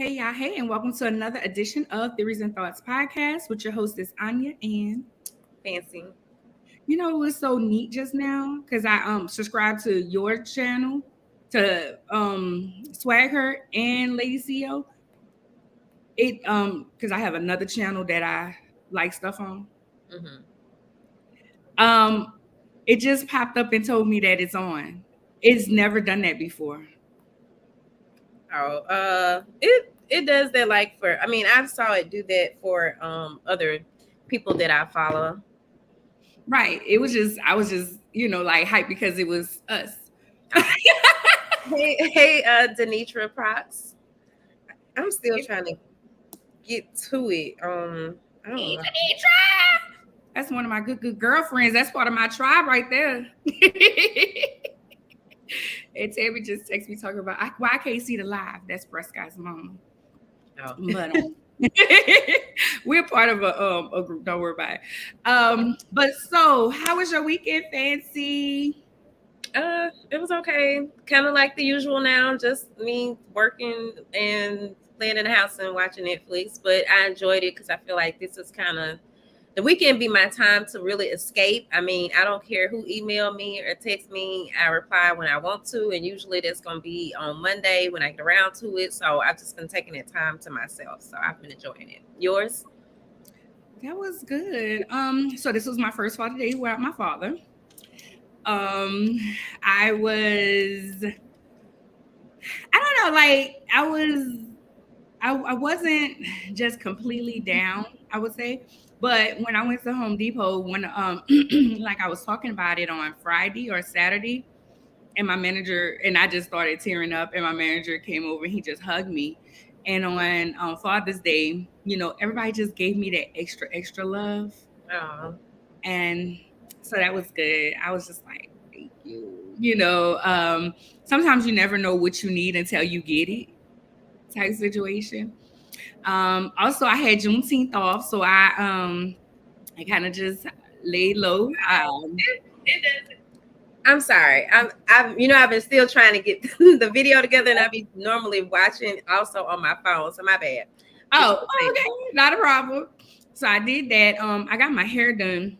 Hey, y'all. Hey, and welcome to another edition of Theories and Thoughts podcast with your hostess, Anya and Fancy. it was so neat just now because I subscribed to your channel to Swag Her and Lady CEO. It because I have another channel that I like stuff on. Mm-hmm. Um, it just popped up and told me that it's on. It's never done that before. It does that like for. I mean, I saw it do that for other people that I follow. Right. It was just I was just like hype because it was us. Denitra Prox. I'm still trying to get to it. I don't know. That's one of my good girlfriends. That's part of my tribe right there. And Tammy just texted me talking about why I can't see the live. That's Prescott's mom. Oh. But we're part of a group. Don't worry about it. But so how was your weekend, Fancy? It was okay. Kind of like the usual now. Just me working and laying in the house and watching Netflix. But I enjoyed it because I feel like this is kind of the weekend be my time to really escape. I mean, I don't care who email me or text me. I reply when I want to, and usually that's gonna be on Monday when I get around to it. So I've just been taking that time to myself. So I've been enjoying it. Yours? That was good. So this was my first holiday without my father. I was I don't know, like I wasn't just completely down, I would say. But when I went to Home Depot, when like I was talking about it on Friday or Saturday, and my manager and I just started tearing up, and my manager came over and he just hugged me. And on Father's Day, everybody just gave me that extra love, Oh, and so that was good. I was just like, thank you. Sometimes you never know what you need until you get it, type situation. Also, I had Juneteenth off, so I kind of just laid low. I'm sorry. I've been still trying to get the video together, and I be normally watching also on my phone. So my bad. Oh, okay, not a problem. So I did that. I got my hair done,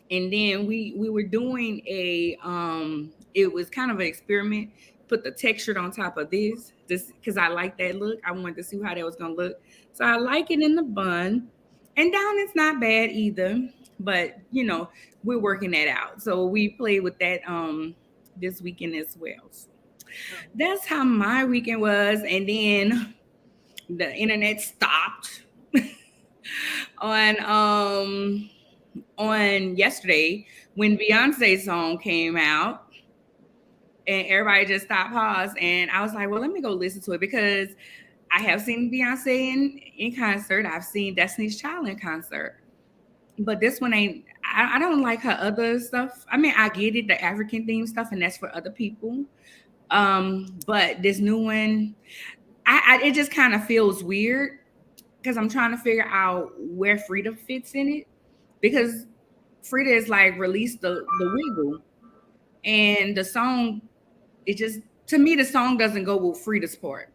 and then we were doing it was kind of an experiment. Put the texture on top of this, just because I like that look. I wanted to see how that was gonna look. So I like it in the bun, and down it's not bad either. But we're working that out. So we played with that this weekend as well. So that's how my weekend was, and then the internet stopped on yesterday when Beyonce's song came out, and everybody just stopped pause, and I was like, well, let me go listen to it because I have seen Beyonce in concert. I've seen Destiny's Child in concert, but this one ain't. I don't like her other stuff. I mean, I get it, the African theme stuff, and that's for other people. But this new one, it just kind of feels weird because I'm trying to figure out where Frida fits in it, because Frida is like released the wiggle, and the song, it just, to me, the song doesn't go with Frida's part.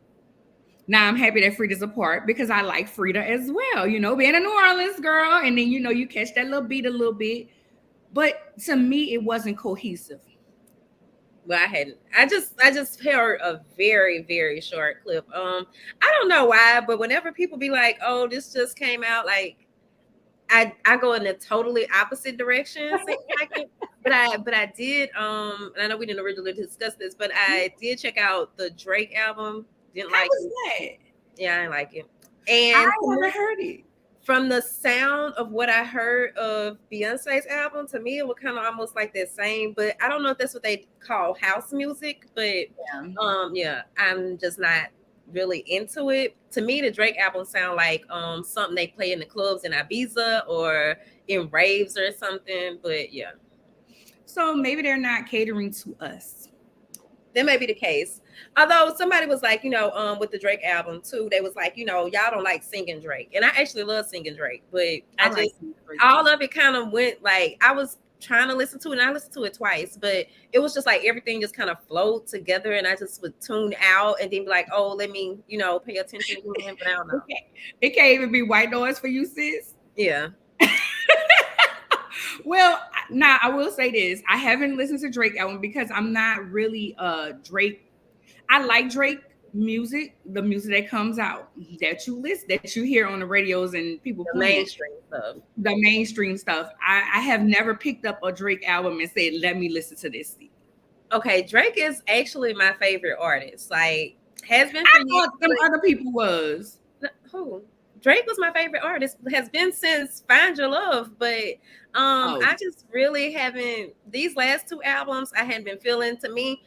Now I'm happy that Frida's a part because I like Frida as well, being a New Orleans girl, and then you catch that little beat a little bit, but to me it wasn't cohesive. Well, I hadn't. I just heard a very, very short clip. I don't know why, but whenever people be like, "Oh, this just came out," like I go in a totally opposite direction. Like it. But I did. And I know we didn't originally discuss this, but I did check out the Drake album. Didn't How like was it. that? Yeah, I didn't like it. I And never heard it. from the sound of what I heard of Beyonce's album, to me it was kind of almost like that same, but I don't know if that's what they call house music, but yeah, I'm just not really into it. To me, the Drake album sound like something they play in the clubs in Ibiza or in raves or something, but yeah. So maybe they're not catering to us. That may be the case. Although somebody was like, with the Drake album too, they was like, y'all don't like singing Drake. And I actually love singing Drake, but I just, like all of it kind of went like, I was trying to listen to it, and I listened to it twice, but it was just like everything just kind of flowed together, and I just would tune out and then be like, oh, let me, pay attention again, but I don't know. It can't even be white noise for you, sis. Yeah. Well, now I will say this. I haven't listened to Drake album because I'm not really Drake. I like Drake music, the music that comes out, that you hear on the radios and people the playing. The mainstream stuff. I have never picked up a Drake album and said, let me listen to this. Okay, Drake is actually my favorite artist. Like, has been for years. Some other people was. Who? Drake was my favorite artist, has been since Find Your Love, but I just really haven't, these last two albums I hadn't been feeling. To me,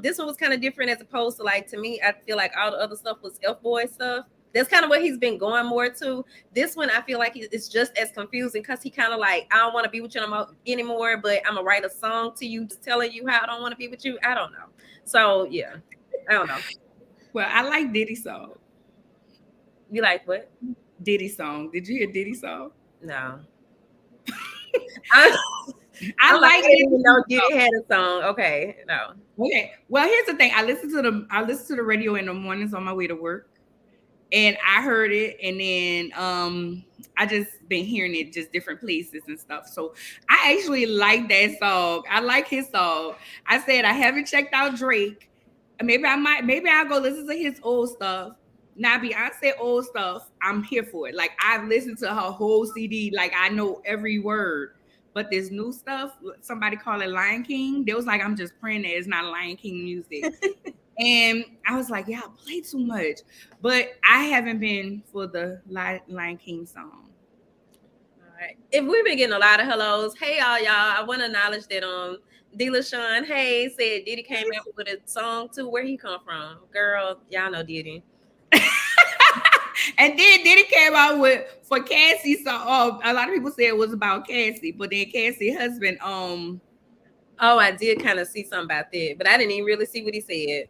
this one was kind of different, as opposed to, like, to me, I feel like all the other stuff was F-boy stuff. That's kind of what he's been going more to. This one, I feel like it's just as confusing, because he kind of like, I don't want to be with you anymore, but I'm gonna write a song to you telling you how I don't want to be with you. I don't know. So yeah, I don't know. Well, I like Diddy's song. You like what? Diddy song. Did you hear Diddy song? No. I like it. Even though Diddy had a song. Okay, no. Okay. Well, here's the thing. I listen to the radio in the mornings on my way to work, and I heard it, and then I just been hearing it just different places and stuff. So I actually like that song. I like his song. I said I haven't checked out Drake. Maybe I'll go listen to his old stuff. Now, Beyonce old stuff, I'm here for it. Like, I've listened to her whole CD. Like, I know every word. But this new stuff, somebody called it Lion King. They was like, I'm just praying that it's not Lion King music. And I was like, yeah, I play too much. But I haven't been for the Lion King song. All right. If we've been getting a lot of hellos, hey, y'all. I want to acknowledge that D. LaShawn Hayes said Diddy came out with a song too. Where he come from? Girl, y'all know Diddy. And then Diddy came out with for Cassie. So a lot of people said it was about Cassie, but then Cassie's husband. Oh, I did kind of see something about that, but I didn't even really see what he said.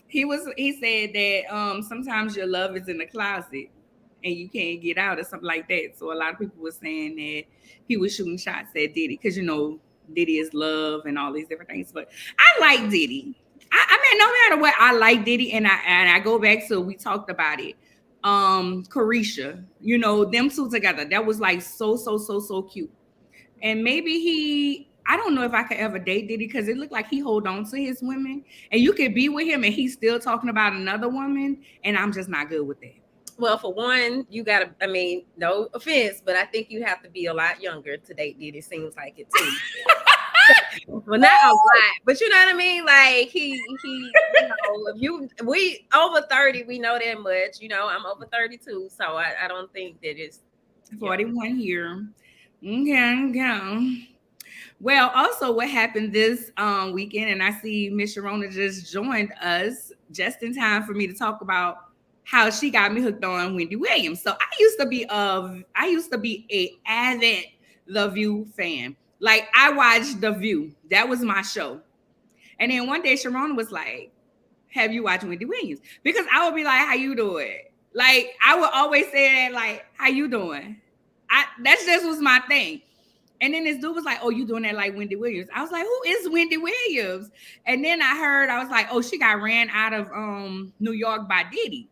He said that sometimes your love is in the closet and you can't get out or something like that. So a lot of people were saying that he was shooting shots at Diddy because Diddy is love and all these different things. But I like Diddy. I mean, no matter what, I like Diddy, and I go back to, we talked about it. Carisha, them two together. That was like so cute. And maybe I don't know if I could ever date Diddy, because it looked like he hold on to his women, and you could be with him and he's still talking about another woman, and I'm just not good with that. Well, for one, you gotta, I mean, no offense, but I think you have to be a lot younger to date Diddy. Seems like it too. Well, not a lot, but you know what I mean? Like he we over 30, we know that much. I'm over 32, so I don't think that it's 41 here. Okay. Well, also what happened this weekend, and I see Miss Sharona just joined us just in time for me to talk about how she got me hooked on Wendy Williams. So I used to be a avid The View fan. Like, I watched The View. That was my show. And then one day Sharona was like, have you watched Wendy Williams? Because I would be like, how you doing? Like, I would always say that, like, how you doing? That just was my thing. And then this dude was like, oh, you doing that like Wendy Williams? I was like, who is Wendy Williams? And then I was like, oh, she got ran out of New York by Diddy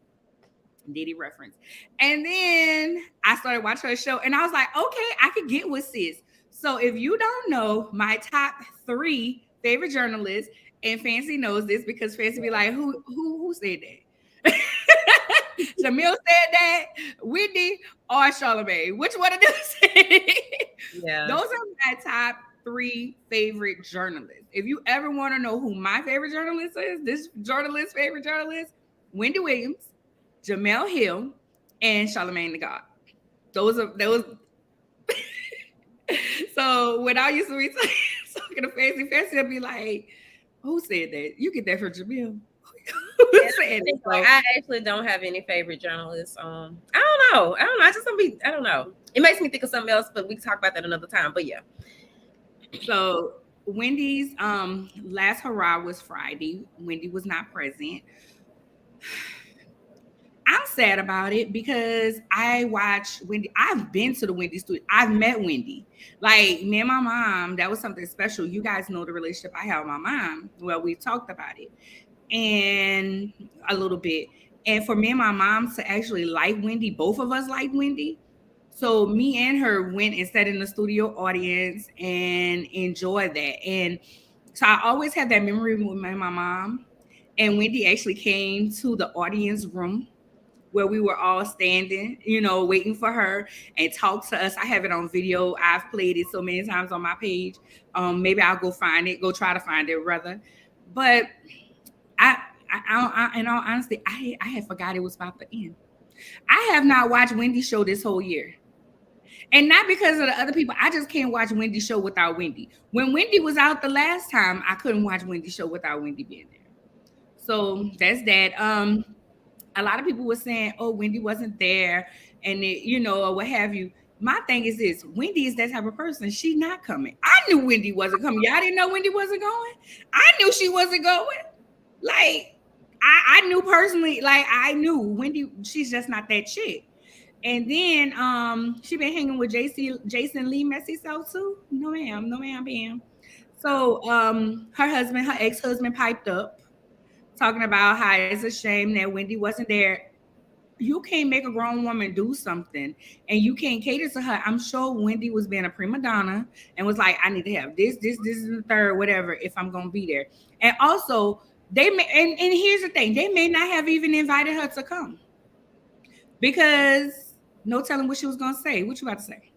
reference. And then I started watching her show, and I was like, okay, I could get with sis. So if you don't know my top 3 favorite journalists, and Fancy knows this because Fancy be like, who said that? Jamil said that, Wendy or Charlamagne. Which one of them said it? Yeah. Those are my top 3 favorite journalists. If you ever want to know who my favorite journalist is, this journalist's favorite journalist, Wendy Williams, Jamel Hill, and Charlamagne the God. Those. So when I used to be talking to Fancy would be like, who said that? You get that from Jamil. I actually don't have any favorite journalists. I don't know. I don't know. It makes me think of something else, but we can talk about that another time. But yeah. So Wendy's last hurrah was Friday. Wendy was not present. I'm sad about it because I watch Wendy. I've been to the Wendy studio. I've met Wendy. Like me and my mom, that was something special. You guys know the relationship I have with my mom. Well, we talked about it and a little bit. And for me and my mom to actually like Wendy, both of us like Wendy. So me and her went and sat in the studio audience and enjoyed that. And so I always had that memory with my mom. And Wendy actually came to the audience room where we were all standing, waiting for her and talk to us. I have it on video. I've played it so many times on my page. Maybe I'll go try to find it rather. But in all honesty, I had forgot it was about to end. I have not watched Wendy's show this whole year. And not because of the other people. I just can't watch Wendy's show without Wendy. When Wendy was out the last time, I couldn't watch Wendy's show without Wendy being there. So that's that. A lot of people were saying, "Oh, Wendy wasn't there," and or what have you. My thing is this: Wendy is that type of person. She's not coming. I knew Wendy wasn't coming. Y'all didn't know Wendy wasn't going. I knew she wasn't going. Like I knew personally. Like I knew Wendy. She's just not that chick. And then she been hanging with Jason Lee messy self too. No ma'am, ma'am. So her ex-husband piped up talking about how it's a shame that Wendy wasn't there. You can't make a grown woman do something and you can't cater to her. I'm sure Wendy was being a prima donna and was like, I need to have this, and the third, whatever, if I'm gonna be there. And also they may and here's the thing, they may not have even invited her to come. Because no telling what she was gonna say. What you about to say?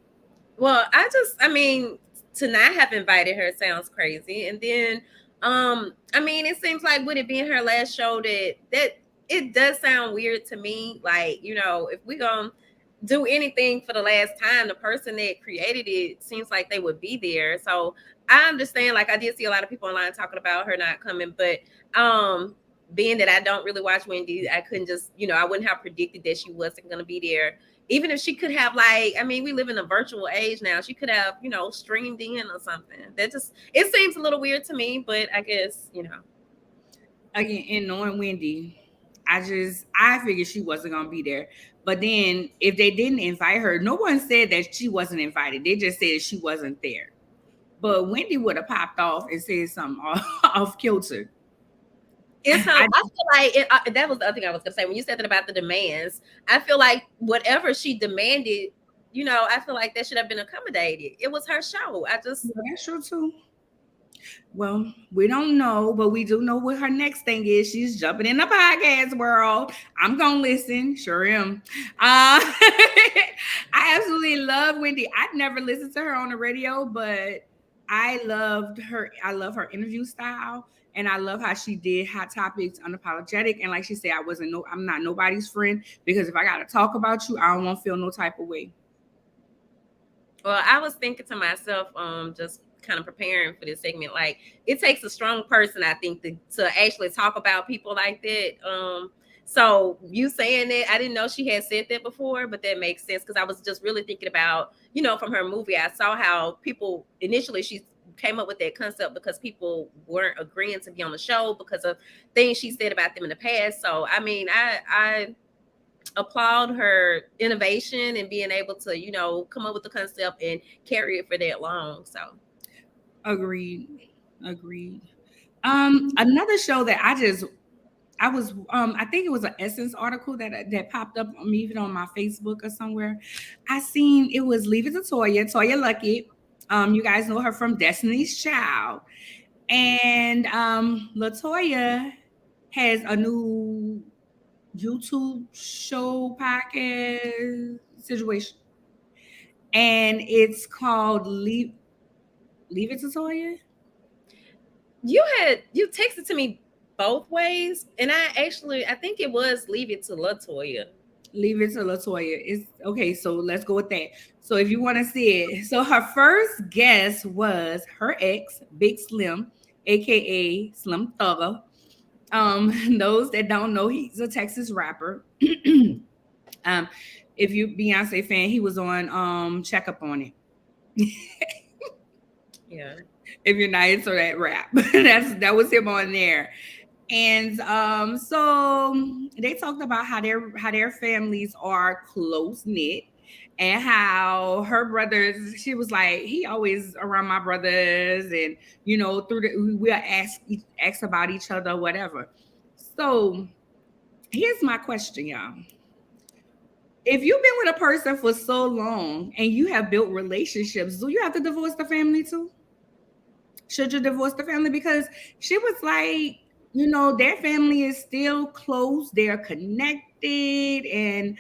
Well, to not have invited her sounds crazy. And then it seems like with it being her last show that it does sound weird to me. Like, if we gonna do anything for the last time, the person that created it seems like they would be there. So I understand, like I did see a lot of people online talking about her not coming, but being that I don't really watch Wendy, I couldn't just, I wouldn't have predicted that she wasn't going to be there. Even if she could have, we live in a virtual age now. She could have, streamed in or something. It seems a little weird to me, but I guess, Again, in knowing Wendy, I figured she wasn't going to be there. But then if they didn't invite her, no one said that she wasn't invited. They just said she wasn't there. But Wendy would have popped off and said something off kilter. I feel like that was the other thing I was going to say. When you said that about the demands, I feel like whatever she demanded, I feel like that should have been accommodated. It was her show. That's true too. Well, we don't know, but we do know what her next thing is. She's jumping in the podcast world. I'm going to listen. Sure am. I absolutely love Wendy. I'd never listened to her on the radio, but I loved her. I love her interview style. And I love how she did Hot Topics unapologetic. And like she said, I'm not nobody's friend, because if I got to talk about you, I don't want to feel no type of way. Well, I was thinking to myself, just kind of preparing for this segment, like it takes a strong person, I think, to actually talk about people like that. So you saying that, I didn't know she had said that before, but that makes sense, because I was just really thinking about, from her movie, I saw how people initially she came up with that concept because people weren't agreeing to be on the show because of things she said about them in the past. So I applaud her innovation and being able to come up with the concept and carry it for that long. So agreed. Another show that I think it was an Essence article that popped up even on my Facebook or somewhere. I seen it was Leave It to Toya Luckett. You guys know her from Destiny's Child. And LaToya has a new YouTube show podcast situation. And it's called Leave It to Toya. You texted to me both ways. And I think it was Leave It to LaToya. Leave It to LaToya. It's okay. So let's go with that. So if you want to see it, so her first guest was her ex, Big Slim, aka Slim Thugger. Those that don't know, he's a Texas rapper. If you Beyonce fan, he was on Check Up on It. Yeah. If you're not into that rap, that was him on there. And so they talked about how their families are close knit, and how her brothers, she was like, he always around my brothers, and through we'll ask about each other, whatever. So here's my question, y'all. If you've been with a person for so long and you have built relationships, do you have to divorce the family too? Should you divorce the family? Because she was like, their family is still close, they're connected, and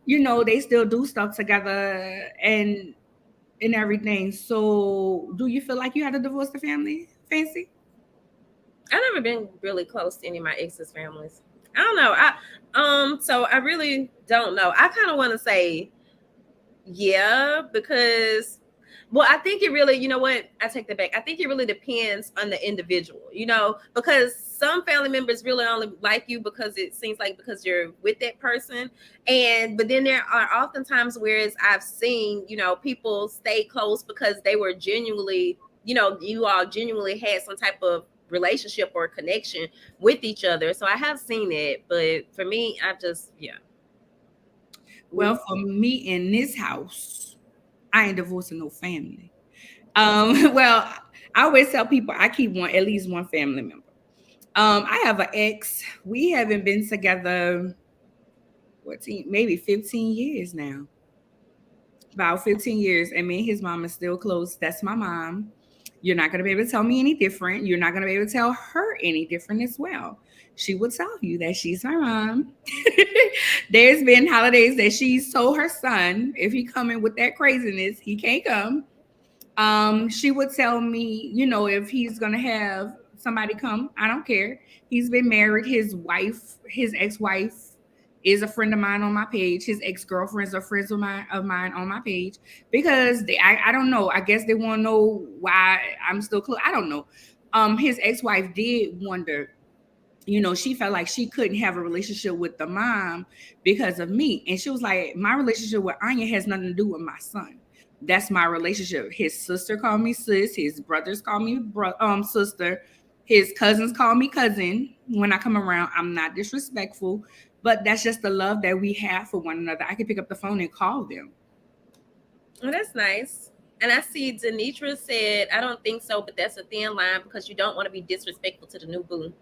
they still do stuff together and everything. So do you feel like you had to divorce the family, Fancy? I've never been really close to any of my ex's families. I don't know. So I really don't know. I kind of want to say, yeah, because, well, I think it really, you know what? I take that back. I think it really depends on the individual, because some family members really only like you because it seems like because you're with that person. But then there are oftentimes whereas I've seen, people stay close because they were genuinely, you all genuinely had some type of relationship or connection with each other. So I have seen it, but for me, yeah. Well, for me in this house, I ain't divorcing no family. Well, I always tell people I keep at least one family member. I have an ex. We haven't been together 14, maybe 15 years now. About 15 years, and me and his mom is still close. That's my mom. You're not going to be able to tell me any different. You're not going to be able to tell her any different as well. She will tell you that she's my mom. There's been holidays that she's told her son, if he coming with that craziness, he can't come. She would tell me, if he's going to have somebody come, I don't care. He's been married. His ex-wife is a friend of mine on my page. His ex-girlfriends are friends of mine on my page, because I don't know. I guess they want to know why I'm still close. I don't know. His ex-wife did wonder, she felt like she couldn't have a relationship with the mom because of me. And she was like, my relationship with Arnya has nothing to do with my son. That's my relationship. His sister called me sis. His brothers call me sister. His cousins call me cousin. When I come around, I'm not disrespectful. But that's just the love that we have for one another. I can pick up the phone and call them. Well, that's nice. And I see Denitra said, I don't think so, but that's a thin line because you don't want to be disrespectful to the new boo.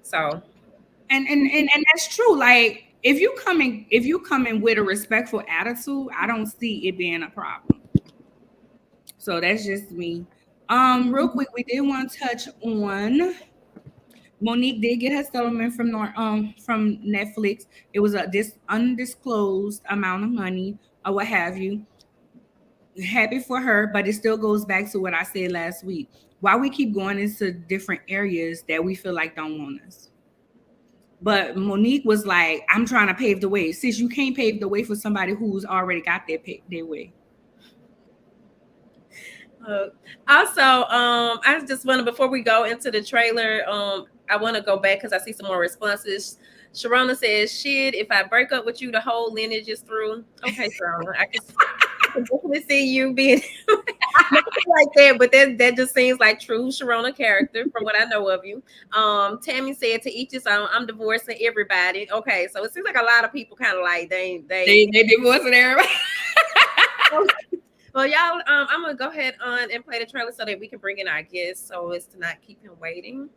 So, and that's true. Like if you come in with a respectful attitude, I don't see it being a problem. So that's just me. Real quick, we did want to touch on Monique did get her settlement from Netflix. It was this undisclosed amount of money or what have you. Happy for her, but it still goes back to what I said last week. Why we keep going into different areas that we feel like don't want us. But Monique was like, I'm trying to pave the way. Sis, you can't pave the way for somebody who's already got their way. Also, I just want to, before we go into the trailer, I want to go back because I see some more responses. Sharona says, shit, if I break up with you, the whole lineage is through. Okay, Sharona, I can definitely see you being like that, but that just seems like true Sharona character from what I know of you. Tammy said, to each his own, I'm divorcing everybody. Okay, so it seems like a lot of people kind of like they divorcing everybody. Well, y'all, I'm gonna go ahead on and play the trailer so that we can bring in our guests, so as to not keep him waiting.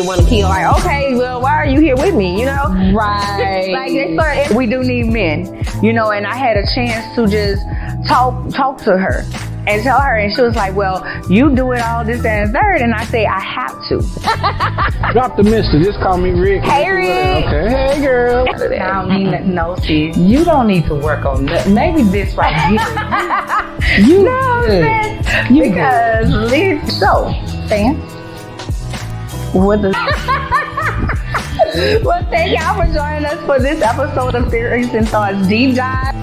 Want to kill, like, okay, well, why are you here with me, right? Like we do need men, and I had a chance to just talk to her and tell her, and she was like, well, you doing all this and third, and I say I have to. Drop the mister, just call me Rick. Hey Rick. Okay, hey girl. I don't need nothing, no sis. You don't need to work on that. Maybe this right here. Because this so fans. What the Well, thank y'all for joining us for this episode of Theories and Thoughts Deep Dive.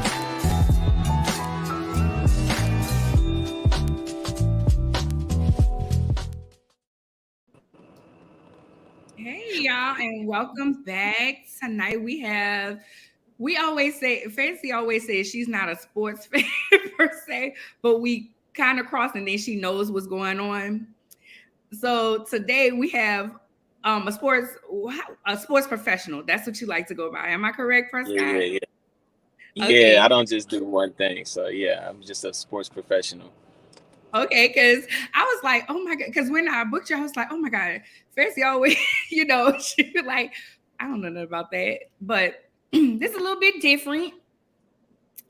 y'all, and welcome back. Tonight we always say, Fancy always says she's not a sports fan per se, but we kind of cross and then she knows what's going on. So today we have a sports professional. That's what you like to go by. Am I correct, Prescott? Yeah. Okay. Yeah, I don't just do one thing. So yeah, I'm just a sports professional. Okay, because I was like, oh my God, because when I booked you, I was like, oh my God, Fancy always, she was like, I don't know nothing about that, but this is a little bit different.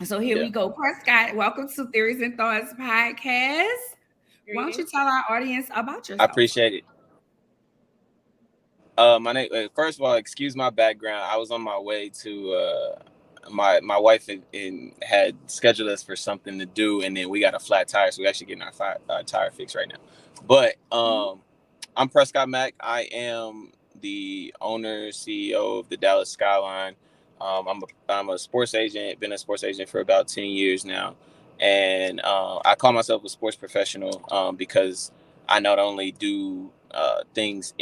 So here we go. Prescott, welcome to Theories and Thoughts podcast. Why don't you tell our audience about yourself? I appreciate it. My name. First of all, excuse my background. I was on my way to. My wife had scheduled us for something to do, and then we got a flat tire, so we're actually getting our tire fixed right now. But I'm Prescott Mack. I am the owner, CEO of the Dallas Skyline. I'm a sports agent. Been a sports agent for about 10 years now, and I call myself a sports professional because I not only do things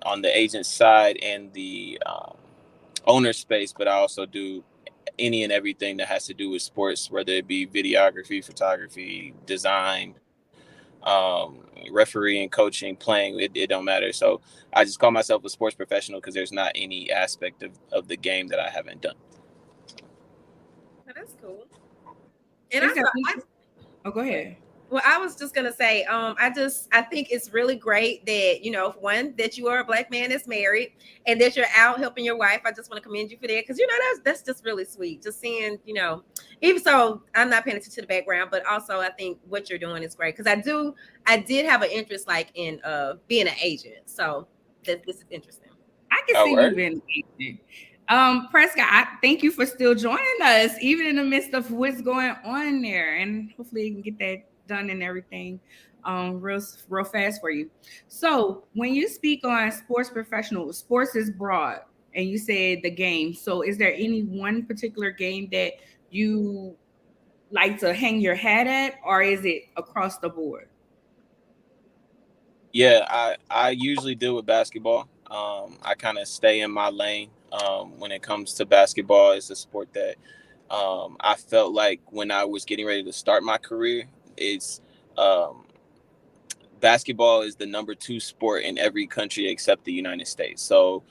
on the agent side and the owner space, but I also do any and everything that has to do with sports, whether it be videography, photography, design, refereeing, coaching, playing, it don't matter. So I just call myself a sports professional because there's not any aspect of the game that I haven't done. Oh, that's cool. And go ahead. Well, I was just gonna say, I think it's really great that one, that you are a Black man that's married and that you're out helping your wife. I just want to commend you for that because that's just really sweet. Just seeing, even so, I'm not paying attention to the background, but also I think what you're doing is great because I did have an interest like in being an agent, so this is interesting. I can see you being an agent. Prescott, thank you for still joining us, even in the midst of what's going on there, and hopefully you can get that done and everything real fast for you. So when you speak on sports professionals, sports is broad, and you said the game. So is there any one particular game that you like to hang your hat at, or is it across the board? Yeah, I usually deal with basketball. I kind of stay in my lane when it comes to basketball. It's a sport that I felt like when I was getting ready to start my career, it's basketball is the number 2 sport in every country except the United States. So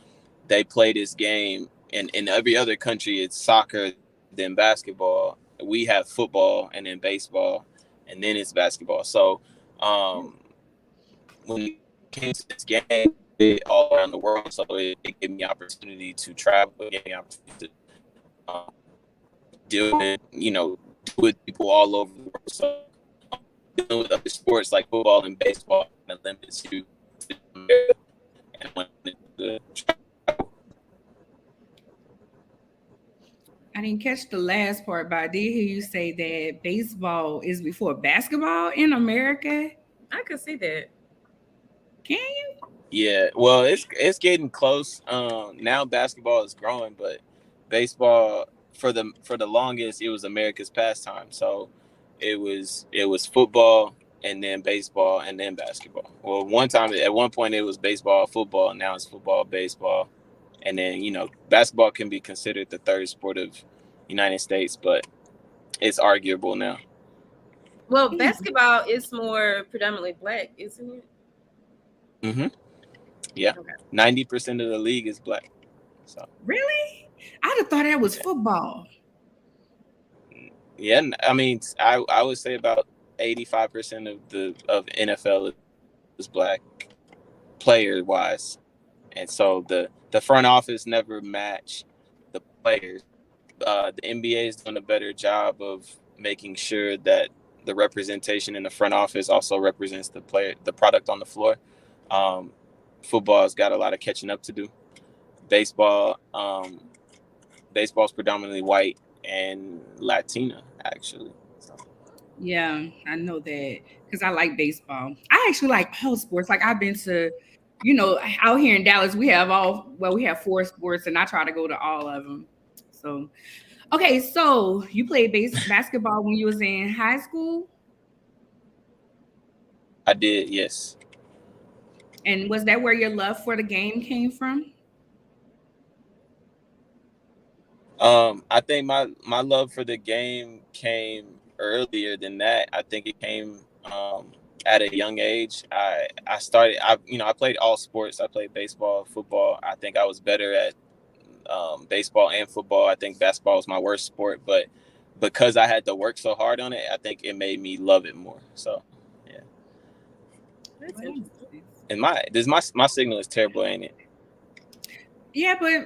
they play this game, and in every other country it's soccer, then basketball. We have football and then baseball, and then it's basketball. So when it came to this game, all around the world, so it gave me opportunity to travel, it gave me opportunity to deal with people all over the world. So dealing with other sports like football and baseball and limits you to America, and I wanted to travel. I didn't catch the last part, but I did hear you say that baseball is before basketball in America. I could see that. Can you? Yeah, well, it's getting close. Now basketball is growing, but baseball for the longest it was America's pastime. So it was football and then baseball and then basketball. Well, at one point it was baseball, football, and now it's football, baseball, and then basketball can be considered the third sport of United States, but it's arguable now. Well, basketball is more predominantly Black, isn't it? Mm-hmm. Yeah, okay. 90% of the league is Black. So really, I'd have thought that was football. Yeah, I mean, I would say about 85% of NFL is Black player wise, and so the front office never match the players. The NBA is doing a better job of making sure that the representation in the front office also represents the product on the floor. Football's got a lot of catching up to do. Baseball's predominantly white and Latina, actually. So. Yeah, I know that because I like baseball. I actually like all sports. Like I've been to, out here in Dallas, we have 4 sports, and I try to go to all of them. So, okay, so you played basketball when you was in high school? I did, yes. And was that where your love for the game came from? I think my love for the game came earlier than that. I think it came at a young age. I played all sports. I played baseball, football. I think I was better at baseball and football. I think basketball was my worst sport, but because I had to work so hard on it, I think it made me love it more. So, yeah. That's interesting. And my signal is terrible, ain't it? Yeah, but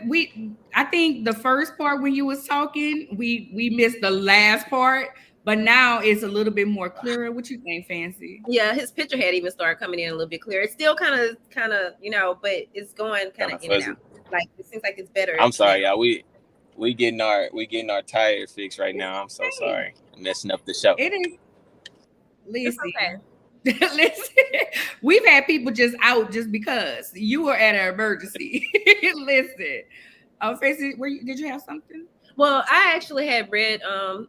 I think the first part when you was talking, we missed the last part, but now it's a little bit more clearer. What you think, Fancy? Yeah, his picture had even started coming in a little bit clearer. It's still kind of, but it's going kind of in and out. Like it seems like it's better. I'm sorry, y'all. We getting our tire fixed right now. I'm so sorry. I'm messing up the show. It is. Listen, okay. Listen, we've had people just out just because you were at an emergency. Listen, Fancy, did you have something? Well, I actually had read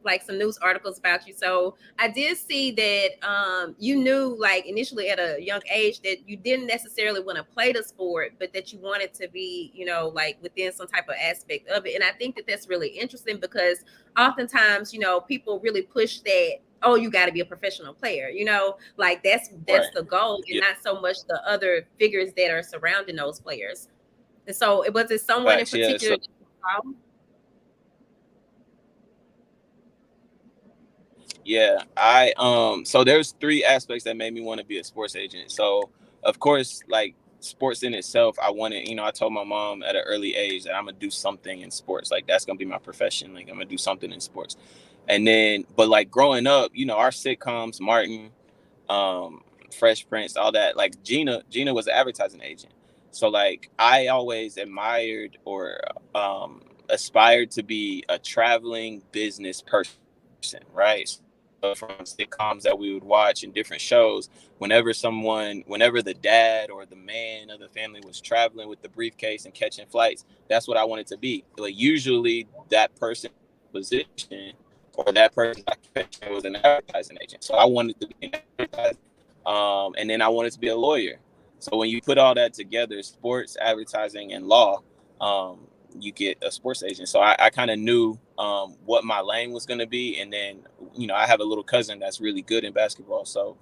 like some news articles about you. So I did see that you knew like initially at a young age that you didn't necessarily want to play the sport, but that you wanted to be, like within some type of aspect of it. And I think that that's really interesting because oftentimes, people really push that, oh, you got to be a professional player, like that's Right. the goal and not so much the other figures that are surrounding those players. And so was it someone Facts, in particular? Yeah, so there's three aspects that made me want to be a sports agent. So of course, like sports in itself, I wanted, I told my mom at an early age that I'm gonna do something in sports. Like that's gonna be my profession. Like I'm gonna do something in sports. And then, but like growing up, our sitcoms, Martin, Fresh Prince, all that, like Gina was an advertising agent. So like I always admired or aspired to be a traveling business person, right? So from sitcoms that we would watch and different shows, whenever the dad or the man of the family was traveling with the briefcase and catching flights, that's what I wanted to be. Like usually that person position or that person's occupation was an advertising agent. So I wanted to be an advertiser. And then I wanted to be a lawyer. So when you put all that together, sports, advertising, and law, you get a sports agent. So I kind of knew what my lane was going to be. And then, I have a little cousin that's really good in basketball. So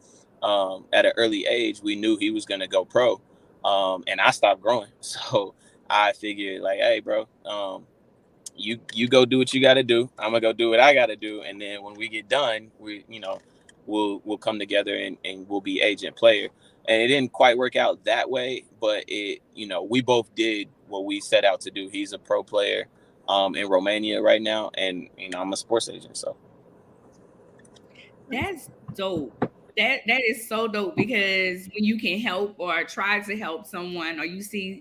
at an early age, we knew he was going to go pro. And I stopped growing. So I figured like, hey, bro, you go do what you got to do. I'm going to go do what I got to do. And then when we get done, we'll come together and we'll be agent player. And it didn't quite work out that way, but we both did what we set out to do. He's a pro player in Romania right now, and I'm a sports agent. So that's dope. That is so dope because when you can help or try to help someone, or you said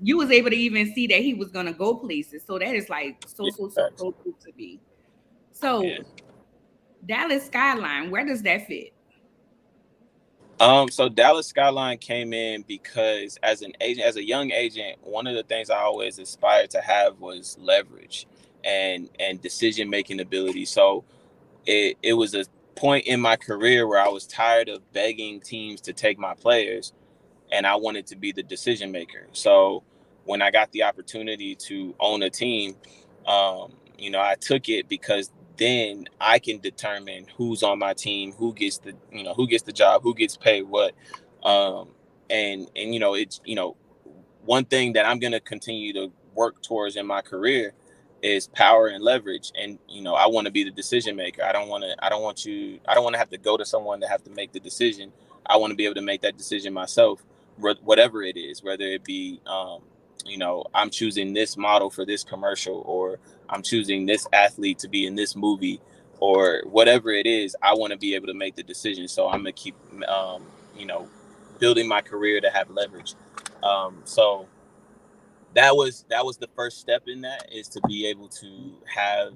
you was able to even see that he was gonna go places. So that is like so cool to me. So yeah. Dallas Skyline, where does that fit? So Dallas Skyline came in because as a young agent, one of the things I always aspired to have was leverage and decision-making ability. So it was a point in my career where I was tired of begging teams to take my players and I wanted to be the decision maker. So when I got the opportunity to own a team, I took it because then I can determine who's on my team, who gets the job, who gets paid what. It's one thing that I'm going to continue to work towards in my career is power and leverage. And, I want to be the decision maker. I don't want to have to go to someone to have to make the decision. I want to be able to make that decision myself, whatever it is, whether it be, I'm choosing this model for this commercial, or I'm choosing this athlete to be in this movie, or whatever it is. I want to be able to make the decision. So I'm going to keep, building my career to have leverage. So that was the first step in that, is to be able to have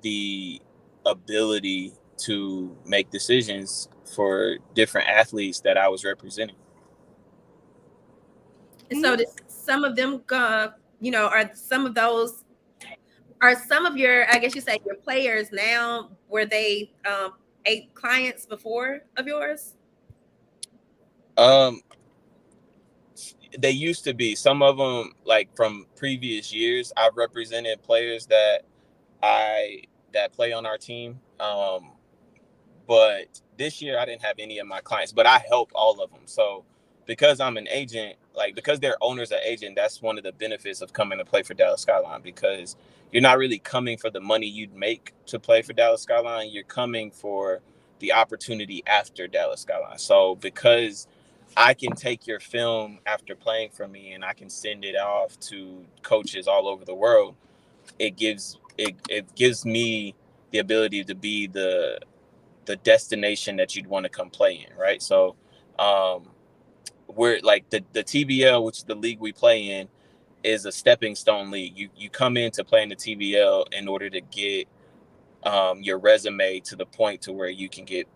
the ability to make decisions for different athletes that I was representing. So some of them, are some of your, I guess you say, your players now, were they 8 clients before of yours? They used to be. Some of them, like from previous years, I've represented players that play on our team. But this year I didn't have any of my clients, but I help all of them. So because I'm an agent, like because their owner's an agent, that's one of the benefits of coming to play for Dallas Skyline, because you're not really coming for the money you'd make to play for Dallas Skyline. You're coming for the opportunity after Dallas Skyline. So because I can take your film after playing for me and I can send it off to coaches all over the world, it gives me the ability to be the destination that you'd want to come play in, right? So we're like the TBL, which is the league we play in, is a stepping stone league. You come in to play in the TBL in order to get your resume to the point to where you can get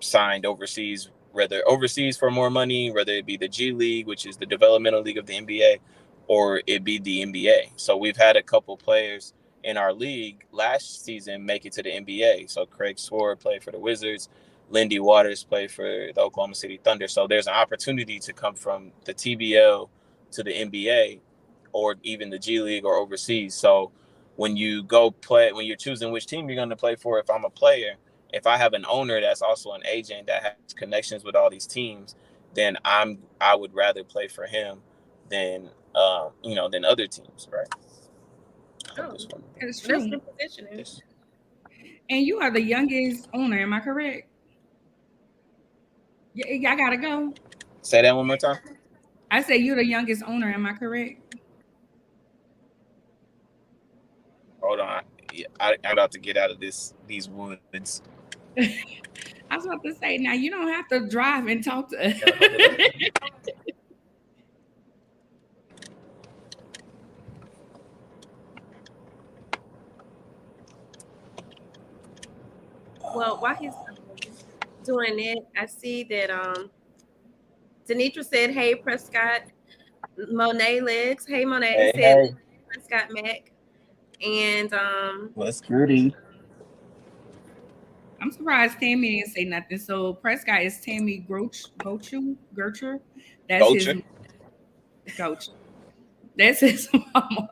signed overseas, whether overseas for more money, whether it be the G League, which is the developmental league of the NBA, or it be the NBA. So we've had a couple players in our league last season make it to the NBA. So Craig Sword played for the Wizards, Lindy Waters played for the Oklahoma City Thunder. So there's an opportunity to come from the TBL to the NBA, or even the G League or overseas. So when you go play, when you're choosing which team you're going to play for, if I'm a player, if I have an owner that's also an agent that has connections with all these teams, then I would rather play for him than than other teams, right? That's true. That's positioning. And you are the youngest owner, am I correct? I gotta go. Say that one more time. I say you're the youngest owner, am I correct? Hold on. Yeah, I'm about to get out of these woods. I was about to say, now you don't have to drive and talk to us. Well, while he's doing it, I see that Denitra said, "Hey, Prescott." Monet Legs. Hey, Monet said, Hey. Prescott Mack. And what's goody? I'm surprised Tammy didn't say nothing. So Prescott is Tammy Gertrude. That's his coach. That's his mama.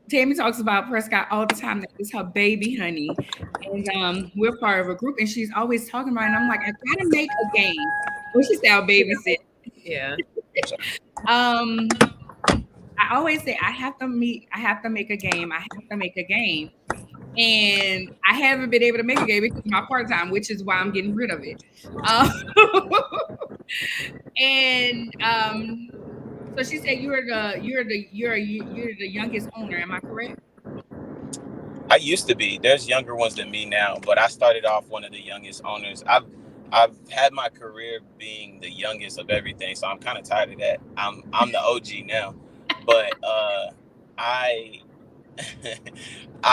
Tammy talks about Prescott all the time. That is her baby, honey. And we're part of a group, and she's always talking about it. And I'm like, I gotta make a game. Well, she said, babysit. Yeah. I always say I have to make a game. And I haven't been able to make a game because of my part-time, which is why I'm getting rid of it. So she said you're the youngest owner. Am I correct? I used to be. There's younger ones than me now, but I started off one of the youngest owners. I've had my career being the youngest of everything, so I'm kind of tired of that. I'm the OG now, but I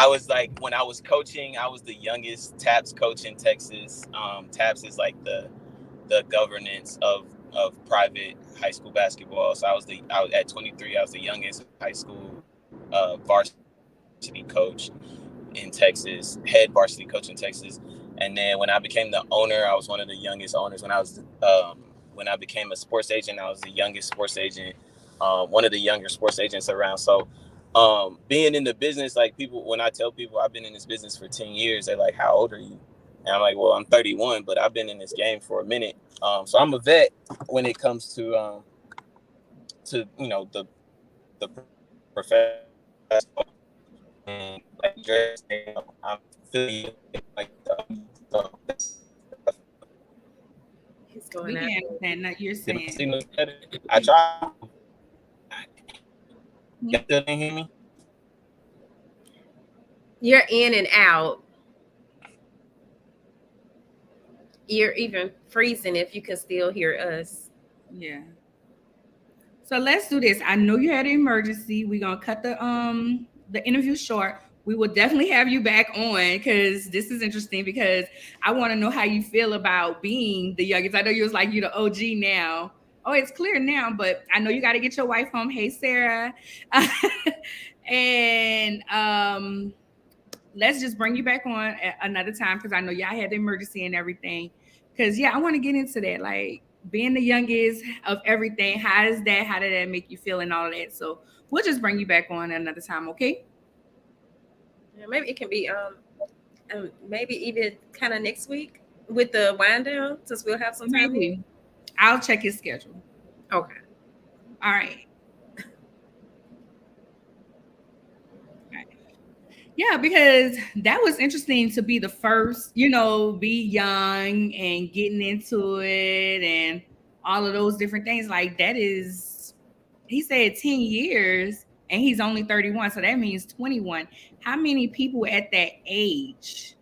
was like, when I was coaching, I was the youngest TAPS coach in Texas. TAPS is like the governance of private high school basketball. So I was at 23. I was the youngest high school varsity coach in Texas, head varsity coach in Texas. And then when I became the owner, I was one of the youngest owners. When I became a sports agent, I was the youngest sports agent, one of the younger sports agents around. So being in the business, like when I tell people I've been in this business for 10 years, they're like, how old are you? And I'm like, well, I'm 31, but I've been in this game for a minute. So I'm a vet when it comes to the profession. And like dress, I'm feeling like he's going we out. can't understand that you're saying. I try. You still didn't hear me? You're in and out. You're even freezing if you can still hear us. Yeah. So let's do this. I know you had an emergency. We're gonna cut the interview short. We will definitely have you back on because this is interesting because I want to know how you feel about being the youngest. I know you was like, you're the OG now. Oh, it's clear now, but I know you got to get your wife home. Hey, Sarah. And let's just bring you back on at another time because I know y'all had the emergency and everything. Because, yeah, I want to get into that. Like, being the youngest of everything, how did that make you feel and all of that? So we'll just bring you back on another time, okay? Yeah, maybe it can be maybe even kind of next week with the wind down, since we'll have some time. Maybe. I'll check his schedule. Okay. All right. Yeah, because that was interesting to be the first, be young and getting into it and all of those different things. Like that is, he said 10 years and he's only 31. So that means 21. How many people at that age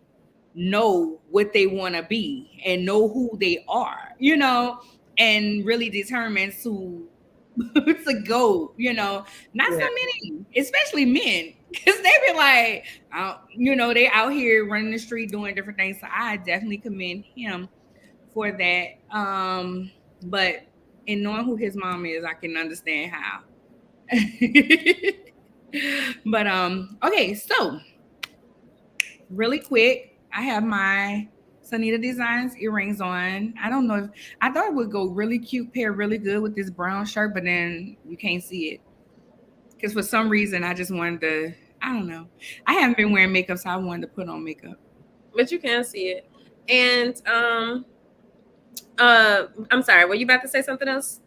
know what they want to be and know who they are, and really determined to go, not so many, especially men, because they be like, they out here running the street doing different things. So I definitely commend him for that. But in knowing who his mom is, I can understand how. But okay, so really quick, I have my Sonita Designs earrings on. I don't know if I thought it would go really cute, pair really good with this brown shirt, but then you can't see it. Because for some reason I just wanted to, I don't know. I haven't been wearing makeup, so I wanted to put on makeup. But you can see it. And I'm sorry, were you about to say something else?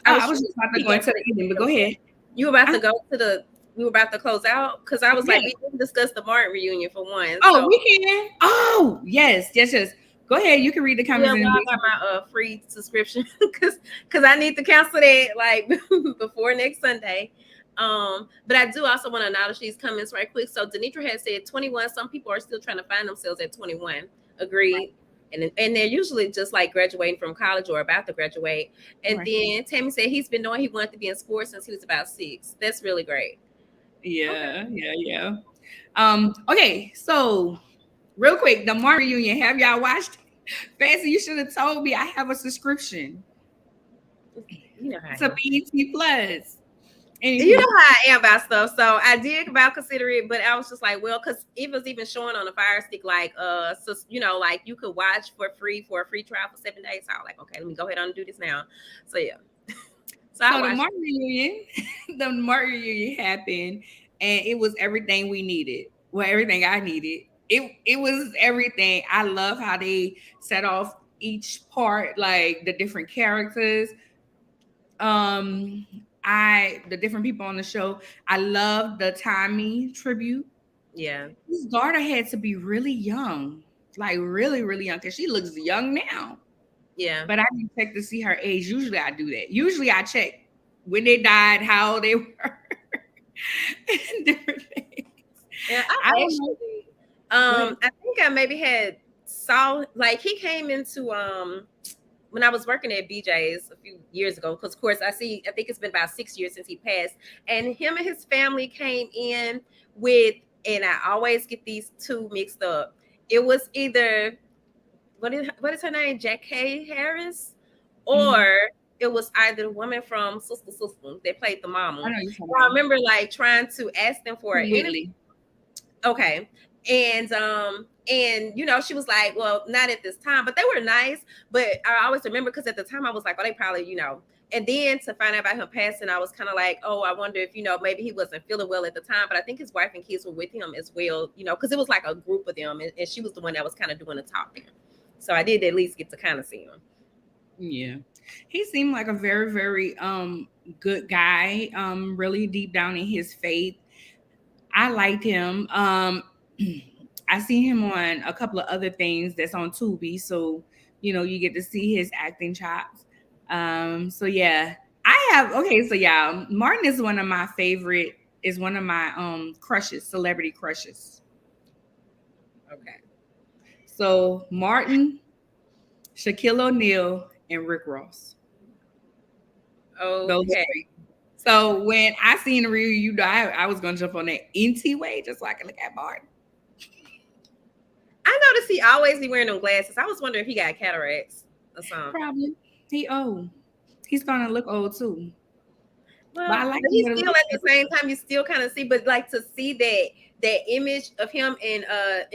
I was just about to go into the evening, but go ahead. You were about to go to we were about to close out because I was like, we didn't discuss the Martin reunion for one. Oh, so. We can. Oh, yes. Go ahead. You can read the comments. Yeah, I got my free subscription because I need to cancel that like before next Sunday. But I do also want to acknowledge these comments right quick. So Denitra has said 21. Some people are still trying to find themselves at 21. Agreed. Right. And they're usually just like graduating from college or about to graduate. And then Tammy said he's been knowing he wanted to be in sports since he was about 6. That's really great. Yeah, okay. Yeah. Okay, so real quick, the Martin reunion. Have y'all watched? Fancy, you should have told me. I have a subscription. To BET Plus. Anyway. You know how I am about stuff, so I did about consider it, but I was just like, well, because it was even showing on the Fire Stick, like, so like you could watch for a free trial for 7 days. So I was like, okay, let me go ahead and do this now. So yeah. So the Martin reunion happened, and it was everything we needed. Well, everything I needed. It was everything. I love how they set off each part, like the different characters. The different people on the show. I love the Tommy tribute. Yeah. His daughter had to be really young, like really, really young, because she looks young now. Yeah. But I didn't check to see her age. Usually I do that. Usually I check when they died, how they were, and different things. Yeah, I think I maybe saw like he came into when I was working at BJ's a few years ago, because of course I think it's been about 6 years since he passed, and him and his family came in with, and I always get these two mixed up. It was either what is her name, Jackie Harris, or it was either the woman from Sister that played the mama. I remember like trying to ask them for an interview. Okay. And she was like, well, not at this time, but they were nice. But I always remember, because at the time I was like, oh, they probably, and then to find out about him passing, I was kind of like, oh, I wonder if, maybe he wasn't feeling well at the time. But I think his wife and kids were with him as well, because it was like a group of them, and she was the one that was kind of doing the talking. So I did at least get to kind of see him. Yeah. He seemed like a very, very good guy, really deep down in his faith. I liked him. I seen him on a couple of other things that's on Tubi, so you get to see his acting chops. So yeah, Martin is one of my favorite. Is one of my crushes, celebrity crushes. Okay. So Martin, Shaquille O'Neal, and Rick Ross. Okay. So when I seen the review, I was gonna jump on that NT way just so I can look at Martin. I noticed he always be wearing them glasses. I was wondering if he got cataracts or something. Probably. He old. He's gonna look old too. Well, But I like but he's him still at the same time, you still kind of see, but like to see that image of him in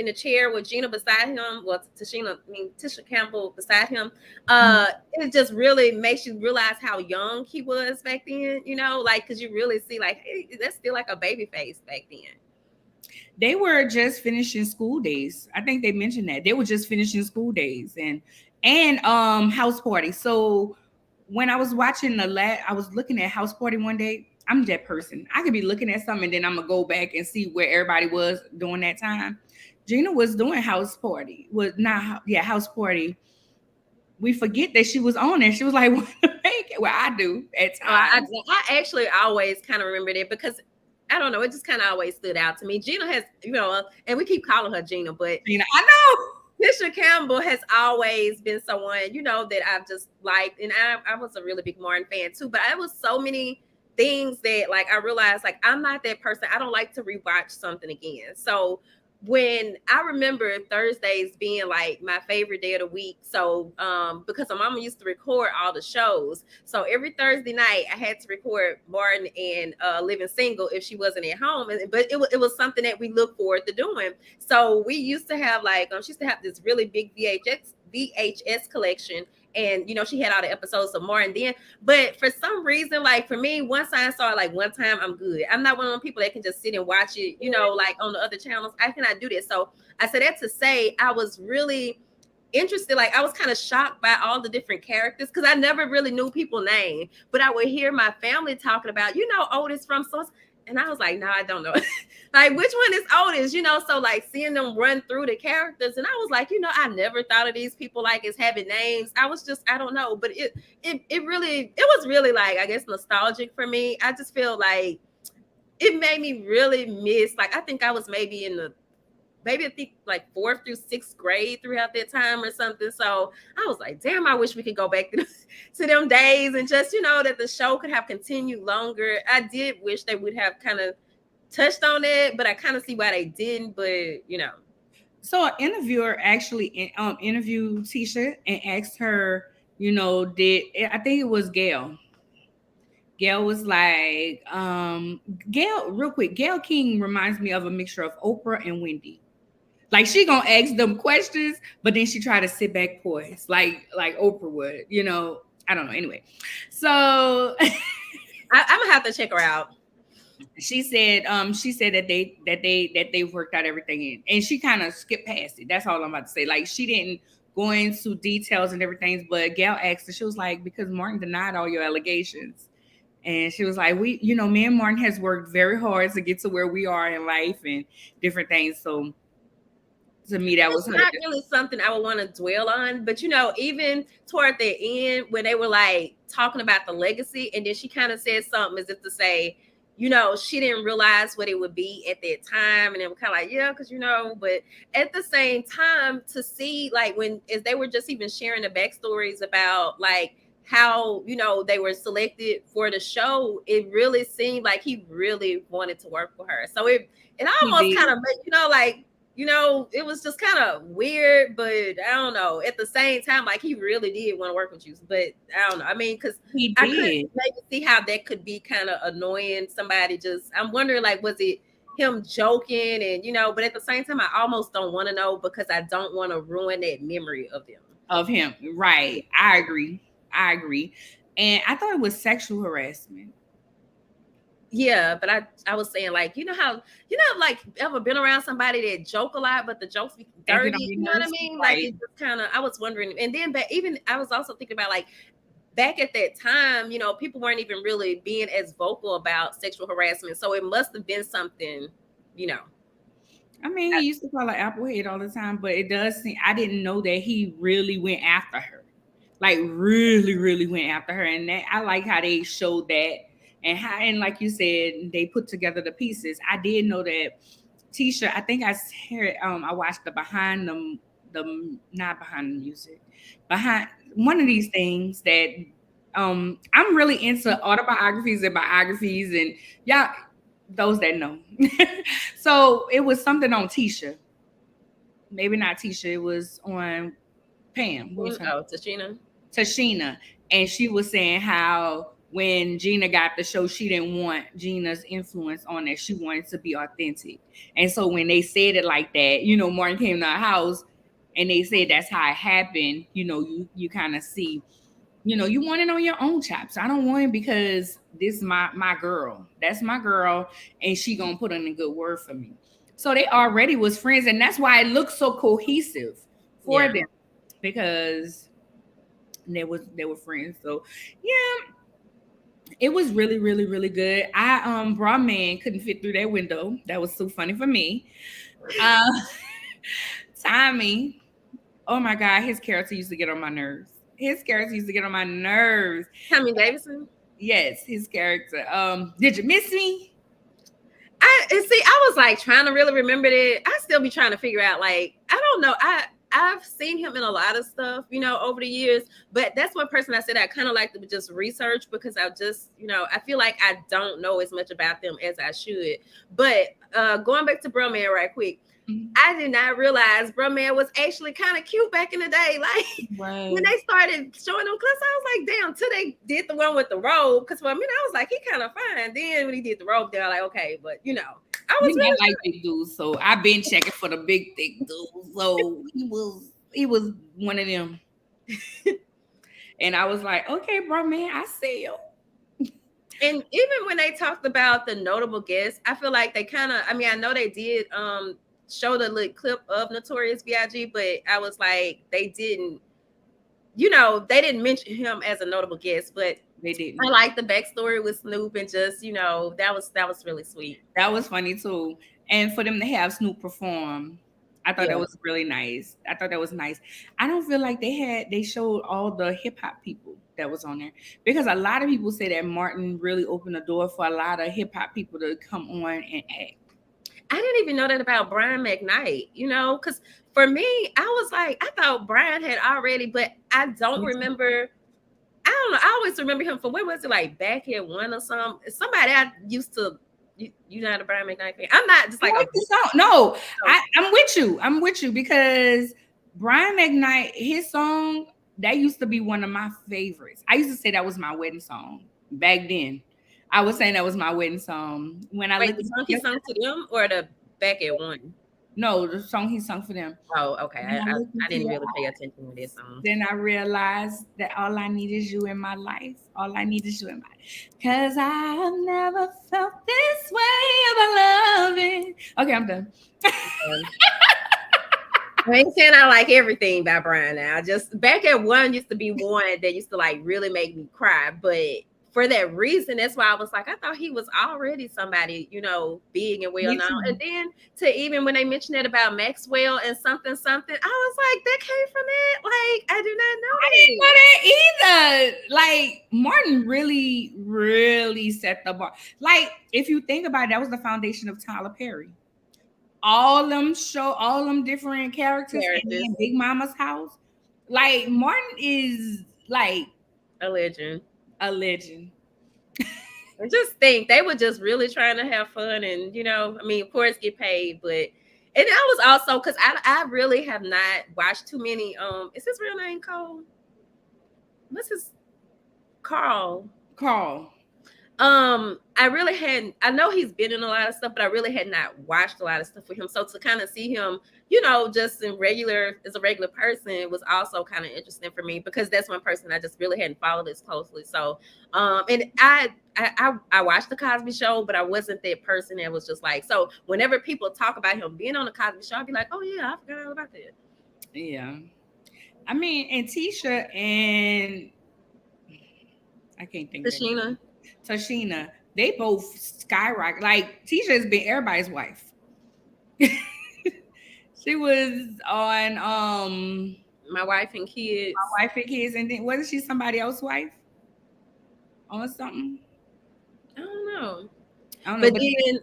the chair with Gina beside him, well, Tisha Campbell beside him, it just really makes you realize how young he was back then, you know, like because you really see like hey, that's still like a baby face back then. They were just finishing school days. I think they mentioned that they were just finishing school days and house party. So when I was watching I was looking at house party one day. I'm that person. I could be looking at something and then I'm gonna go back and see where everybody was during that time. Gina was doing house party. Was not house party. We forget that she was on it. She was like, well, I do at times. I actually always kind of remembered it because I don't know, it just kind of always stood out to me. Gina has, you know, and we keep calling her Gina, but Gina, I know. Tisha Campbell has always been someone, you know, that I've just liked. And I was a really big Martin fan too, but it was so many things that like I realized like I'm not that person. I don't like to rewatch something again. So when I remember Thursdays being like my favorite day of the week. So because my mama used to record all the shows. So every Thursday night I had to record Martin and Living Single if she wasn't at home. But it was something that we looked forward to doing. So we used to have like she used to have this really big VHS collection. And you know, she had all the episodes of Martin then. But for some reason, like for me, once I saw it like one time, I'm good. I'm not one of those people that can just sit and watch it, you know, like on the other channels. I cannot do this. So I said that to say I was really interested. Like I was kind of shocked by all the different characters because I never really knew people's name. But I would hear my family talking about, you know, Otis from Saucy. And I was like, no, I don't know. Like, which one is Otis? You know, so like seeing them run through the characters. And I was like, you know, I never thought of these people like as having names. I was just, I don't know. But it was really like, I guess, nostalgic for me. I just feel like it made me really miss, like, I think I was maybe I think like 4th through 6th grade throughout that time or something. So I was like, damn, I wish we could go back to them days and just, you know, that the show could have continued longer. I did wish they would have kind of touched on it, but I kind of see why they didn't, but you know. So an interviewer actually interviewed Tisha and asked her, you know, I think it was Gail. Gail was like, Gail, real quick, Gail King reminds me of a mixture of Oprah and Wendy. Like she gonna ask them questions, but then she try to sit back poised, like Oprah would, you know. I don't know. Anyway, so I'm gonna have to check her out. She said that they worked out everything and she kind of skipped past it. That's all I'm about to say. Like she didn't go into details and everything, but Gail asked her, she was like, because Martin denied all your allegations. And she was like, me and Martin has worked very hard to get to where we are in life and different things. So to me, that was not really something I would want to dwell on. But, you know, even toward the end when they were like talking about the legacy, and then she kind of said something as if to say, you know, she didn't realize what it would be at that time. And they were kind of like, yeah, because, you know, but at the same time to see like as they were just even sharing the backstories about like how, you know, they were selected for the show, it really seemed like he really wanted to work with her. So it almost kind of made, you know, like, you know, it was just kind of weird, but I don't know. At the same time, like he really did want to work with you, but I don't know. I mean, because I couldn't maybe see how that could be kind of annoying. Somebody just, I'm wondering, like, was it him joking? And you know, but at the same time, I almost don't want to know because I don't want to ruin that memory of them. Of him, right? I agree, and I thought it was sexual harassment. Yeah, but I was saying like, you know how, you know, like ever been around somebody that joke a lot, but the jokes be dirty, you know what I mean? Right. Like it just kind of, I was wondering, and then but even I was also thinking about like back at that time, you know, people weren't even really being as vocal about sexual harassment. So it must have been something, you know. I mean, he used to call her Applehead all the time, but it does seem, I didn't know that he really went after her. Like really, really went after her. And that, I like how they showed that. And like you said, they put together the pieces. I did know that Tisha, I think I watched the behind not behind the music, behind one of these things that I'm really into autobiographies and biographies and y'all, those that know. So it was something on Tisha. Maybe not Tisha, it was on Pam. Tashina. Tashina. And she was saying how when Gina got the show, she didn't want Gina's influence on it. She wanted to be authentic. And so when they said it like that, you know, Martin came to our house and they said that's how it happened, you know, you kind of see, you know, you want it on your own chops. I don't want it because this is my girl. That's my girl, and she gonna put in a good word for me. So they already was friends, and that's why it looks so cohesive for them, because they were friends. So yeah, it was really, really, really good. Bra Man couldn't fit through that window. That was so funny for me. Tommy, oh my God, his character used to get on my nerves. Tommy Davidson? Yes, his character. Did you miss me? I was like trying to really remember that. I still be trying to figure out, like, I don't know. I've seen him in a lot of stuff, you know, over the years, but that's one person I said I kind of like to just research, because I just, you know, I feel like I don't know as much about them as I should. But going back to Bro Man right quick, I did not realize Bro Man was actually kind of cute back in the day. Like when they started showing them clips, I was like, damn, till they did the one with the robe. Because for a minute, I was like, he kind of fine. Then when he did the robe, they were like, okay, but you know, I was really like big dudes, so I've been checking for the big thick dudes. So he was one of them. And I was like, okay, Bro Man, I see you. And even when they talked about the notable guests, I feel like they kind of, I mean, I know they did show the little clip of Notorious B.I.G., but I was like, they didn't mention him as a notable guest, but they didn't. I like the backstory with Snoop, and just, you know, that was really sweet. That was funny too. And for them to have Snoop perform, I thought that was really nice. I thought that was nice. I don't feel like they showed all the hip hop people that was on there, because a lot of people say that Martin really opened the door for a lot of hip hop people to come on and act. I didn't even know that about Brian McKnight, you know, because for me, I was like, I thought Brian had already, but I don't remember. I don't know. I always remember him from, when was it, like Back at One or something? Somebody I used to, you not a Brian McKnight fan? I'm not just like a song. No, I'm with you. I'm with you, because Brian McKnight, his song, that used to be one of my favorites. I used to say that was my wedding song back then. I was saying that was my wedding song. When I Wait, the song he sung to them, or the Back at One? No, the song he sung for them. Oh, okay. I didn't really pay attention to this song. Then I realized that all I need is you in my life. All I need is you in my life. Because I have never felt this way about loving. Okay, I'm done. I ain't saying I like everything by Brian now. Just Back at One used to be one that used to like really make me cry, but for that reason, that's why I was like, I thought he was already somebody, you know, big and well known. And then to even when they mentioned that about Maxwell and something, I was like, that came from it. Like, I do not know. I didn't know that either. Like, Martin really, really set the bar. Like, if you think about it, that was the foundation of Tyler Perry. All them different characters in Big Mama's house. Like, Martin is like a legend. I just think they were just really trying to have fun, and, you know, I mean, of course, get paid, but, and that was also because I really have not watched too many. Is his real name Cole? What's his Carl? I really hadn't. I know he's been in a lot of stuff, but I really had not watched a lot of stuff with him. So to kind of see him, you know, just as a regular person was also kind of interesting for me, because that's one person I just really hadn't followed as closely. So, and I watched the Cosby Show, but I wasn't that person that was just like, so whenever people talk about him being on the Cosby Show, I'd be like, oh yeah, I forgot all about that. Yeah. I mean, and Tisha and I can't think Tashina, they both skyrocket. Like, Tisha has been everybody's wife. She was on My Wife and Kids. And then wasn't she somebody else's wife? On something? I don't know. But then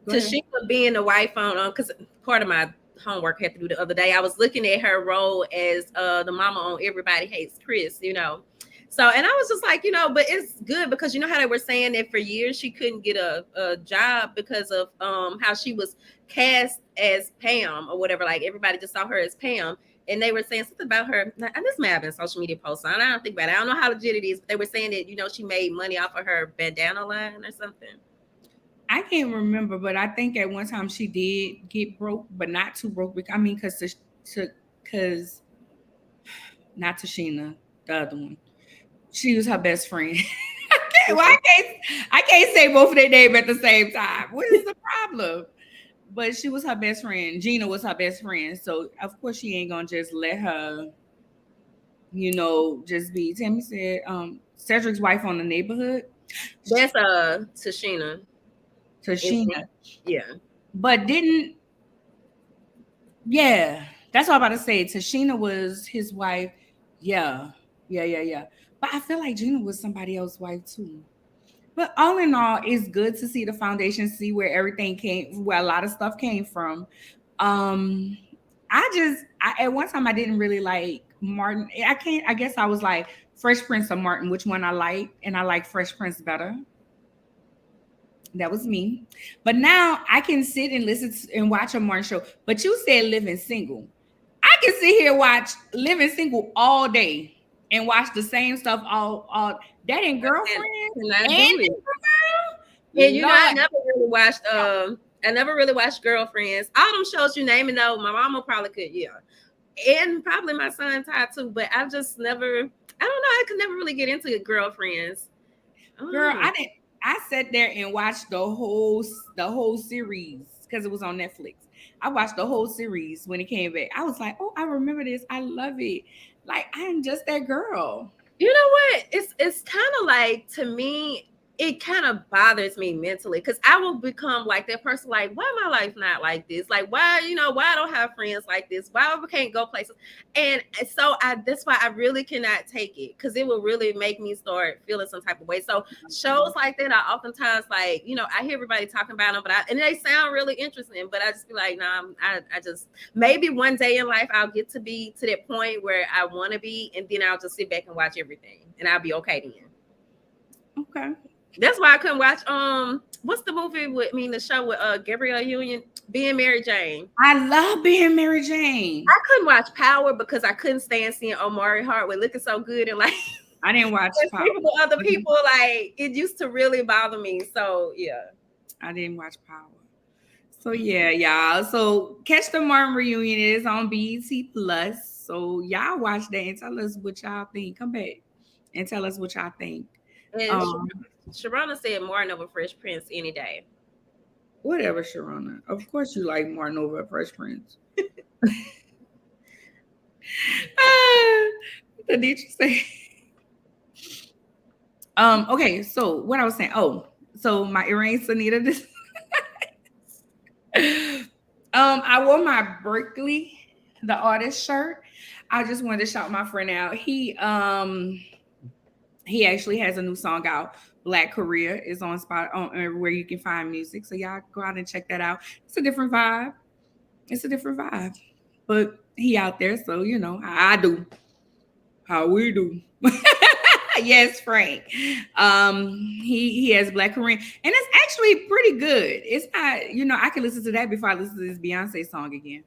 Tashina being the wife on, because part of my homework I had to do the other day, I was looking at her role as the mama on Everybody Hates Chris, you know. So, and I was just like, but it's good because you know how they were saying that for years she couldn't get a job because of how she was cast as Pam or whatever. Like everybody just saw her as Pam. And they were saying something about her. And this may have been social media posts. I don't think about it. I don't know how legit it is, but they were saying that, she made money off of her bandana line or something. I can't remember, but I think at one time she did get broke, but not too broke. I mean, because not Tashina, the other one. She was her best friend. I can't say both of their names at the same time. What is the problem? But she was her best friend. Gina was her best friend. So, of course, she ain't going to just let her, just be. Tammy said, Cedric's wife on The Neighborhood. That's Tashina. Yeah. But that's what I'm about to say. Tashina was his wife. Yeah. But I feel like Gina was somebody else's wife too. But all in all, it's good to see the foundation, see where everything where a lot of stuff came from. At one time I didn't really like Martin. I guess I was like Fresh Prince or Martin, which one I like, and I like Fresh Prince better. That was me. But now I can sit and listen and watch a Martin show. But you said Living Single. I can sit here and watch Living Single all day and watch the same stuff all that and Girlfriend. And I never really watched Girlfriends. All them shows you name it though, my mama probably could, and probably my son Ty too. But I just never. I don't know. I could never really get into Girlfriends. Girl, I didn't. I sat there and watched the whole series because it was on Netflix. I watched the whole series when it came back. I was like, oh, I remember this. I love it. Like, I'm just that girl. You know what? It's kind of like, to me, it kind of bothers me mentally because I will become like that person. Like, why my life not like this? Like, why I don't have friends like this? Why we can't go places? And so that's why I really cannot take it because it will really make me start feeling some type of way. So shows like that, I oftentimes I hear everybody talking about them, and they sound really interesting, but I just be like, nah, I just, maybe one day in life I'll get to be to that point where I want to be, and then I'll just sit back and watch everything, and I'll be okay then. Okay. That's why I couldn't watch what's the movie the show with Gabrielle Union, Being Mary Jane. I love Being Mary Jane. I couldn't watch Power because I couldn't stand seeing Omari Hardwick looking so good, and like I didn't watch Power. Other people, like, it used to really bother me. So yeah. I didn't watch Power. So yeah, y'all. So catch the Martin reunion. It is on BET Plus. So y'all watch that and tell us what y'all think. Come back and tell us what y'all think. And Sharona said Martin over Fresh Prince any day. Whatever, Sharona. Of course you like Martin over Fresh Prince. What did you say? Okay, so what I was saying. Oh, so my earrings, Anita. This I wore my Berkeley, the artist shirt. I just wanted to shout my friend out. He actually has a new song out. Black Korea is on everywhere you can find music. So y'all go out and check that out. It's a different vibe. But he out there, so I do. How we do. Yes, Frank. He has Black Korean, and it's actually pretty good. It's not, I can listen to that before I listen to this Beyonce song again.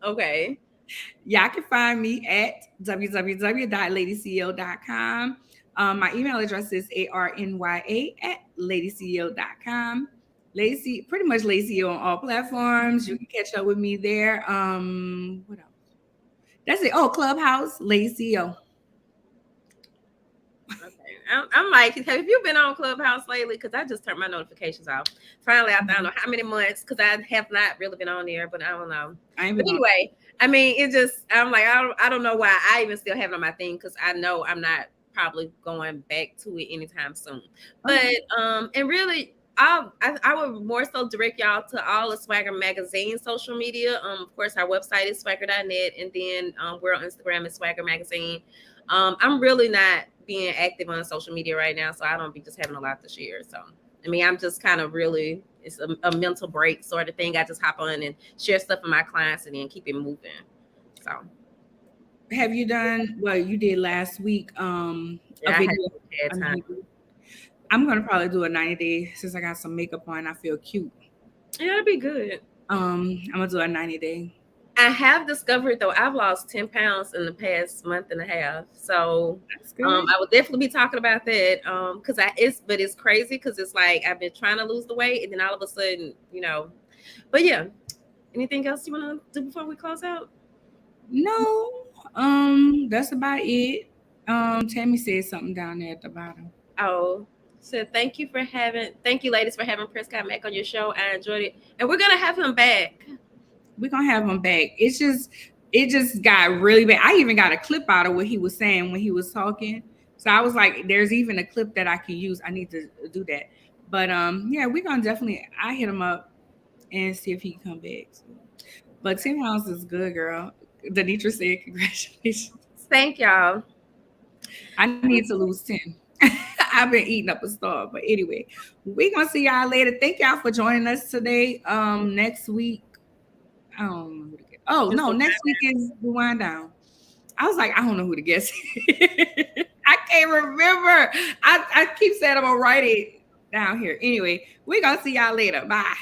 Okay. Y'all can find me at www.ladyceo.com. My email address is arnya@ladyceo.com. Pretty much Lady CEO on all platforms. You can catch up with me there. What else? That's it. Oh, Clubhouse, Lady CEO. Okay. I'm like, have you been on Clubhouse lately? Because I just turned my notifications off. Finally, I don't know how many months, because I have not really been on there, but I don't know. But anyway, I mean, I'm like, I don't know why I even still have it on my thing, because I know I'm not probably going back to it anytime soon. But and really, I would more so direct y'all to all of Swagger Magazine social media. Of course, our website is swagger.net, and then we're on Instagram at Swagger Magazine. I'm really not being active on social media right now, so I don't be just having a lot to share. So I mean, I'm just kind of really, it's a mental break sort of thing. I just hop on and share stuff with my clients and then keep it moving. So have you done what you did last week? A I video. had time. I'm gonna probably do a 90-day since I got some makeup on. I feel cute. Yeah, that'd be good. I'm gonna do a 90-day. I have discovered though I've lost 10 pounds in the past month and a half. So That's good. I will definitely be talking about that. Because it's crazy because it's like I've been trying to lose the weight and then all of a sudden, But yeah. Anything else you want to do before we close out? No. That's about it. Tammy said something down there at the bottom. Oh, so thank you ladies for having Prescott Mack on your show. I enjoyed it. And we're gonna have him back. We're gonna have him back. It just got really bad. I even got a clip out of what he was saying when he was talking. So I was like, there's even a clip that I can use. I need to do that. But yeah, we're gonna definitely I hit him up and see if he can come back. But 10 pounds is good, girl. Denitra said congratulations. Thank y'all. I need to lose 10. I've been eating up a star. But anyway, we're gonna see y'all later. Thank y'all for joining us today. Next week. I don't know who to guess. Oh no, next week is the wind down. I was like, I don't know who to guess. I can't remember. I keep saying I'm gonna write it down here. Anyway, we're gonna see y'all later. Bye.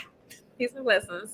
Peace and blessings.